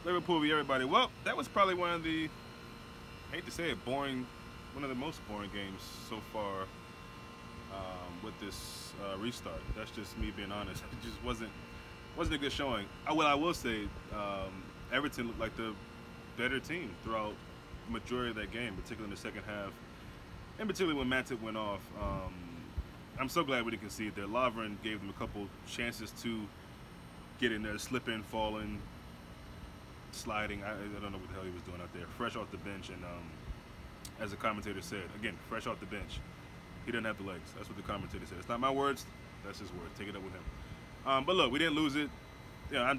Liverpool v everybody. Well, that was probably one of the, I hate to say it, one of the most boring games so far with this restart. That's just me being honest. It just wasn't a good showing. What I will say, Everton looked like the better team throughout the majority of that game, particularly in the second half, and particularly when Matip went off. I'm so glad we didn't concede there. Lovren gave them a couple chances to get in there, slipping, falling, sliding. I don't know what the hell he was doing out there. Fresh off the bench, and as the commentator said, again, fresh off the bench. He doesn't have the legs. That's what the commentator said. It's not my words. That's his words. Take it up with him. But look, we didn't lose it. You know,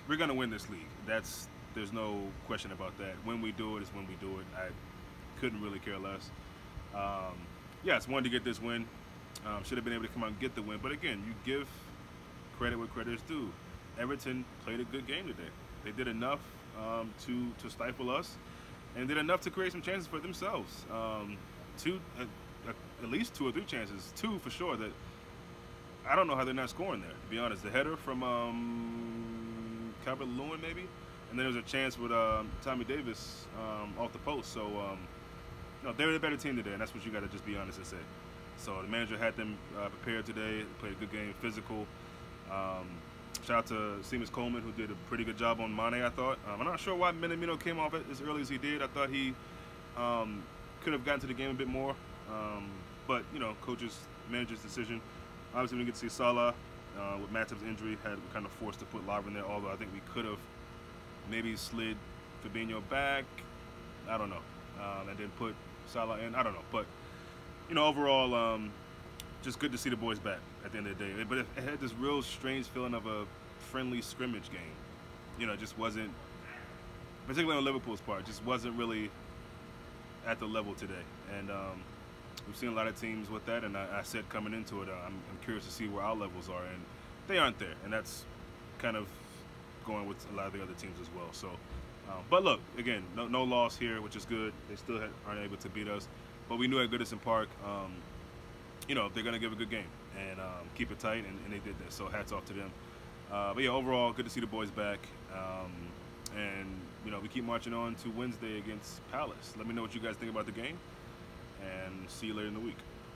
we're gonna win this league. There's no question about that. When we do it is when we do it. I couldn't really care less. Yes, wanted to get this win. Should have been able to come out and get the win. But again, you give credit where credit is due. Everton played a good game today. They did enough to stifle us, and did enough to create some chances for themselves. At least 2 or 3 chances, 2 for sure. That I don't know how they're not scoring there. To be honest, the header from Calvert-Lewin maybe, and then there was a chance with Tommy Davis off the post. So no, they're the better team today, and that's what you got to just be honest and say. So the manager had them prepared today. Played a good game, physical. Shout out to Seamus Coleman, who did a pretty good job on Mane, I thought. I'm not sure why Minamino came off as early as he did. I thought he could have gotten to the game a bit more. But, you know, manager's decision. Obviously, we get to see Salah with Matip's injury, had kind of forced to put Lovren there, although I think we could have maybe slid Fabinho back. I don't know. And then put Salah in. I don't know. But, you know, overall, just good to see the boys back at the end of the day. But it had this real strange feeling of a friendly scrimmage game. You know, it just wasn't, particularly on Liverpool's part, just wasn't really at the level today. And we've seen a lot of teams with that, and I said coming into it, I'm curious to see where our levels are, and they aren't there. And that's kind of going with a lot of the other teams as well. So, but look, again, no loss here, which is good. They still aren't able to beat us. But we knew at Goodison Park, you know, they're going to give a good game and keep it tight, and they did that. So hats off to them. But yeah, overall, good to see the boys back. And, you know, we keep marching on to Wednesday against Palace. Let me know what you guys think about the game, and see you later in the week.